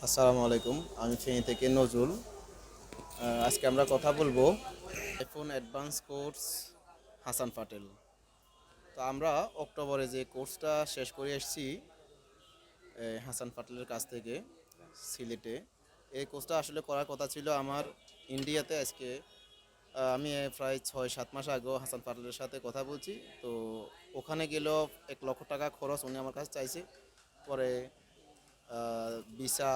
আসসালামু আলাইকুম। আমি ফেনী থেকে নজরুল। আজকে আমরা কথা বলবো iPhone advance course Hasan Patel. তো আমরা অক্টোবরে যে কোর্সটা শেষ করে এসেছি হাসান পাটেলের কাছ থেকে সিলেটে। এই কোর্সটা আসলে করার কথা ছিল আমার ইন্ডিয়াতে। আজকে আমি প্রায় 6-7 মাস আগেও হাসান পাটেলের সাথে কথা বলছি। তো ওখানে গেলেও 1 লক্ষ টাকা খরচ উনি আমার কাছে চাইছে। পরে ভিসা,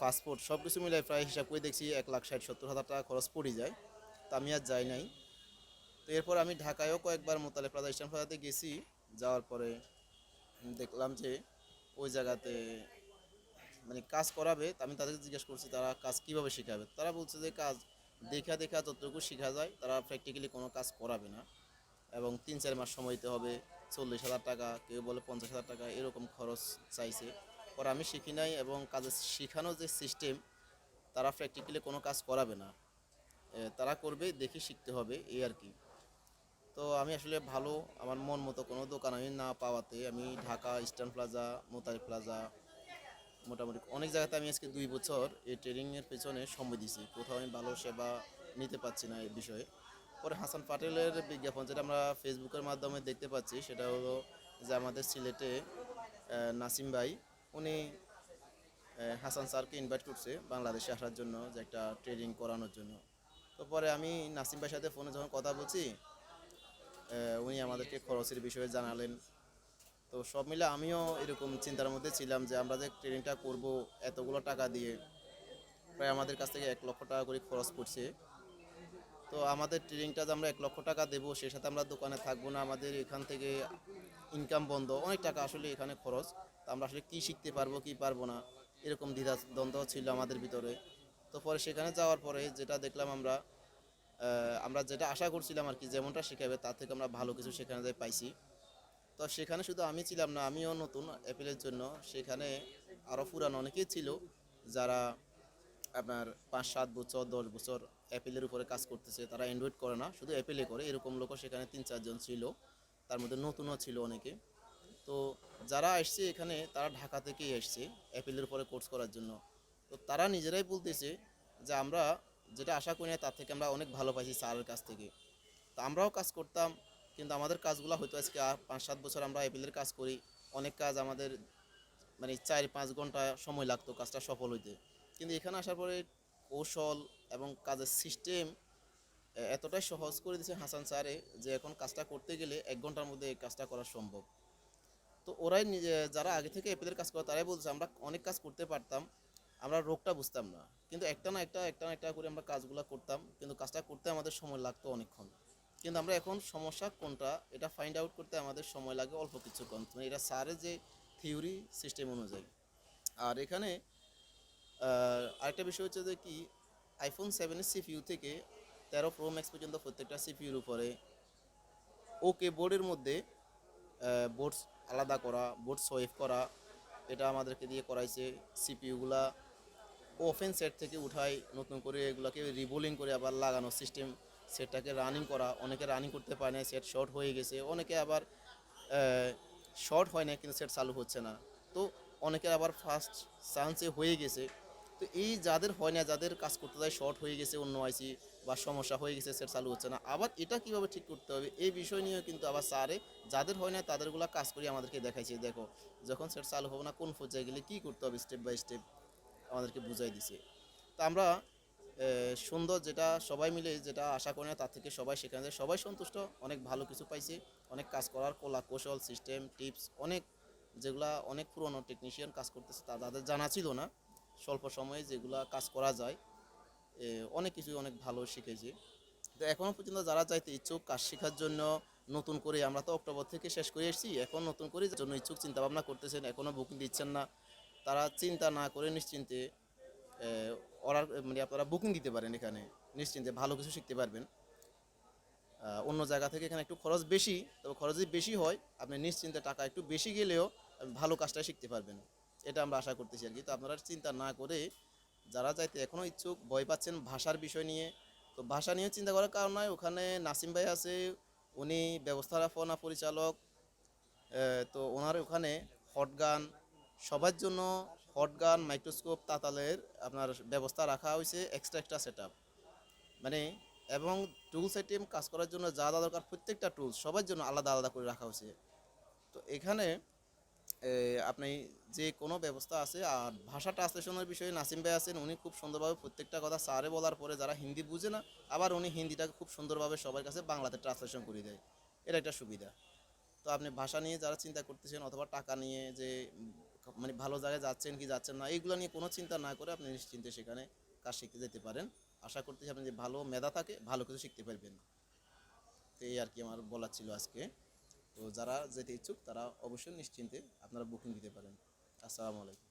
পাসপোর্ট সব কিছু মিলে প্রায় হিসাব করে দেখছি 1,60,70,000 টাকা খরচ পড়ে যায়। তা আমি আর যাই নাই। তো এরপর আমি ঢাকায়ও কয়েকবার মোতালে প্লাজা ইস্টার্ন প্লাজাতে গেছি। যাওয়ার পরে দেখলাম যে ওই জায়গাতে মানে কাজ করাবে। তা আমি তাদেরকে জিজ্ঞেস করছি তারা কাজ কিভাবে শেখাবে। তারা বলছে যে কাজ দেখা দেখা যতটুকু শেখা যায় তারা প্র্যাকটিক্যালি কোনো কাজ করাবে না, এবং 3-4 মাস সময় দিতে হবে। 40,000 টাকা, কেউ বলে 50,000 টাকা, এরকম খরচ চাইছে। পরে আমি শিখি নাই, এবং কাজের শেখানোর যে সিস্টেম তারা প্র্যাকটিক্যালি কোনো কাজ করাবে না। তারা করবে দেখে শিখতে হবে, এই আর কি। তো আমি আসলে ভালো আমার মন মতো কোনো দোকান আমি না পাওয়াতে আমি ঢাকা ইস্টার্ন প্লাজা, মোতাই প্লাজা, মোটামুটি অনেক জায়গাতে আমি আজকে 2 বছর এই ট্রেনিংয়ের পেছনে সময় দিছি। কোথাও আমি ভালো সেবা নিতে পারছি না এই বিষয়ে। পরে হাসান পাটেলের বিজ্ঞাপন যেটা আমরা ফেসবুকের মাধ্যমে দেখতে পাচ্ছি সেটা হলো যে আমাদের সিলেটে নাসিম ভাই উনি হাসান স্যারকে ইনভাইট করছে বাংলাদেশে আসার জন্য, যে একটা ট্রেনিং করানোর জন্য। তো পরে আমি নাসিম ভাইয়ের সাথে ফোনে যখন কথা বলছি, উনি আমাদেরকে খরচের বিষয়ে জানালেন। তো সব মিলে আমিও এরকম চিন্তার মধ্যে ছিলাম যে আমরা যে ট্রেনিংটা করব এতগুলো টাকা দিয়ে, প্রায় আমাদের কাছ থেকে 1 লক্ষ টাকা করে খরচ পড়ছে। তো আমাদের ট্রেনিংটা যে আমরা 1 লক্ষ টাকা দেবো, সে সাথে আমরা দোকানে থাকবো না, আমাদের এখান থেকে ইনকাম বন্ধ, অনেক টাকা আসলে এখানে খরচ। তো আমরা আসলে কী শিখতে পারবো কী পারবো না, এরকম দ্বিধা দ্বন্দ্ব ছিল আমাদের ভিতরে। তো পরে সেখানে যাওয়ার পরে যেটা দেখলাম আমরা যেটা আশা করছিলাম আর কি, যেমনটা শেখাবে তার থেকে আমরা ভালো কিছু সেখানে যাই পাইছি। তো সেখানে শুধু আমি ছিলাম না, আমিও নতুন অ্যাপেলের জন্য। সেখানে আরও পুরানো অনেকেই ছিল যারা আপনার 5-7 বছর 10 বছর অ্যাপেলের উপরে কাজ করতেছে। তারা অ্যান্ড্রয়েড করে না, শুধু অ্যাপেলে করে, এরকম লোকও সেখানে 3-4 জন ছিল। তার মধ্যে নতুনও ছিল অনেকে। তো যারা আসছে এখানে তারা ঢাকা থেকেই আসছে অ্যাপেলের উপরে কোর্স করার জন্য। তো তারা নিজেরাই বলতেছে যে আমরা যেটা আশা করি না তার থেকে আমরা অনেক ভালো পাইছি স্যারের কাছ থেকে। তো আমরাও কাজ করতাম, কিন্তু আমাদের কাজগুলো হয়তো আজকে 5-7 বছর আমরা অ্যাপেলের কাজ করি। অনেক কাজ আমাদের মানে 4-5 ঘন্টা সময় লাগতো কাজটা সফল হইতে। কিন্তু এখানে আসার পরে কৌশল এবং কাজের সিস্টেম এতটাই সহজ করে দিয়েছে হাসান স্যারে, যে এখন কাজটা করতে গেলে 1 ঘন্টার মধ্যে এই কাজটা করা সম্ভব। তো ওরাই নিজে যারা আগে থেকে অ্যাপেলের কাজ করে তারাই বলছে আমরা অনেক কাজ করতে পারতাম, আমরা রোগটা বুঝতাম না, কিন্তু একটা না একটা করে আমরা কাজগুলো করতাম, কিন্তু কাজটা করতে আমাদের সময় লাগতো অনেকক্ষণ। কিন্তু আমরা এখন সমস্যা কোনটা এটা ফাইন্ড আউট করতে আমাদের সময় লাগে অল্প কিছুক্ষণ, মানে এটা স্যারের যে থিওরি সিস্টেম অনুযায়ী। আর এখানে আরেকটা বিষয় হচ্ছে যে কি, iPhone 7 সিপিইউ থেকে 13 Pro Max পর্যন্ত প্রত্যেকটা সিপিইউর উপরে ওকে বোর্ডের মধ্যে বোর্ডস আলাদা করা, বোর্ড সোয়েভ করা, এটা আমাদেরকে দিয়ে করাইছে। সিপিইউগুলা ওপেন সেট থেকে উঠাই নতুন করে এগুলোকে রিবোলিং করে আবার লাগানো সিস্টেম, সেটটাকে রানিং করা। অনেকে রানিং করতে পারে না, সেট শর্ট হয়ে গেছে, অনেকে আবার শর্ট হয় না কিন্তু সেট চালু হচ্ছে না। তো অনেকের আবার ফার্স্ট চান্সে হয়ে গেছে। তো এই যাদের হয় না, যাদের কাজ করতে যায় শর্ট হয়ে গেছে অন্য আইসি, বা সমস্যা হয়ে গেছে সেট চালু হচ্ছে না, আবার এটা কীভাবে ঠিক করতে হবে এই বিষয় নিয়েও কিন্তু আবার স্যারে যাদের হয় না তাদেরগুলো কাজ করি আমাদেরকে দেখাইছে। দেখো যখন সেট চালু হবে না কোন পর্যায়ে গেলে কী করতে হবে স্টেপ বাই স্টেপ আমাদেরকে বুঝাই দিছে। তা আমরা সুন্দর যেটা সবাই মিলে যেটা আশা করি না তার থেকে সবাই সেখানে যায়, সবাই সন্তুষ্ট, অনেক ভালো কিছু পাইছে। অনেক কাজ করার কলা কৌশল সিস্টেম টিপস অনেক, যেগুলা অনেক পুরনো টেকনিশিয়ান কাজ করতেছে তাদের জানা ছিল না, স্বল্প সময়ে যেগুলা কাজ করা যায় অনেক কিছু অনেক ভালো শিখেছি। তো এখনও পর্যন্ত যারা চাইতে ইচ্ছুক কাজ শেখার জন্য, নতুন করে আমরা তো অক্টোবর থেকে শেষ করে এসেছি, এখন নতুন করে জন্য ইচ্ছুক চিন্তাভাবনা করতেছেন, এখনও বুকিং দিচ্ছেন না, তারা চিন্তা না করে নিশ্চিন্তে অর্ডার মানে আপনারা বুকিং দিতে পারেন। এখানে নিশ্চিন্তে ভালো কিছু শিখতে পারবেন। অন্য জায়গা থেকে এখানে একটু খরচ বেশি, তবে খরচ যদি বেশি হয় আপনি নিশ্চিন্তে টাকা একটু বেশি গেলেও ভালো কাজটা শিখতে পারবেন, এটা আমরা আশা করতেছি আর কি। তো আপনারা চিন্তা না করে যারা যাইতে এখনও ইচ্ছুক, ভয় পাচ্ছেন ভাষার বিষয় নিয়ে, তো ভাষা নিয়ে চিন্তা করার কারণ নয়। ওখানে নাসিম ভাই আছে, উনি ব্যবস্থাপনা পরিচালক। তো ওনার ওখানে হট গান সবার জন্য হট গান, মাইক্রোস্কোপ, তাতালের আপনার ব্যবস্থা রাখা হয়েছে, এক্সট্রা সেট আপ মানে, এবং টুলস আইটেম কাজ করার জন্য যা যা দরকার প্রত্যেকটা টুলস সবার জন্য আলাদা আলাদা করে রাখা হয়েছে। তো এখানে আপনি যে কোনো ব্যবস্থা আছে। আর ভাষা ট্রান্সলেশনের বিষয়ে নাসিম ভাই আছেন, উনি খুব সুন্দরভাবে প্রত্যেকটা কথা স্যারে বলার পরে যারা হিন্দি বুঝে না, আবার উনি হিন্দিটাকে খুব সুন্দরভাবে সবার কাছে বাংলাতে ট্রান্সলেশন করে দেয়। এটা একটা সুবিধা। তো আপনি ভাষা নিয়ে যারা চিন্তা করতেছেন অথবা টাকা নিয়ে যে মানে ভালো জায়গায় যাচ্ছেন কি যাচ্ছেন না, এইগুলো নিয়ে কোনো চিন্তা না করে আপনি নিশ্চিন্তে সেখানে কাজ শিখতে যেতে পারেন। আশা করতেছি আপনি যে ভালো মেধা থাকে ভালো কিছু শিখতে পারবেন। তো এই আর কি আমার বলার ছিল আজকে। তো যারা যেতে ইচ্ছুক তারা অবশ্যই নিশ্চিন্তে আপনারা বুকিং দিতে পারেন। আসসালামু আলাইকুম।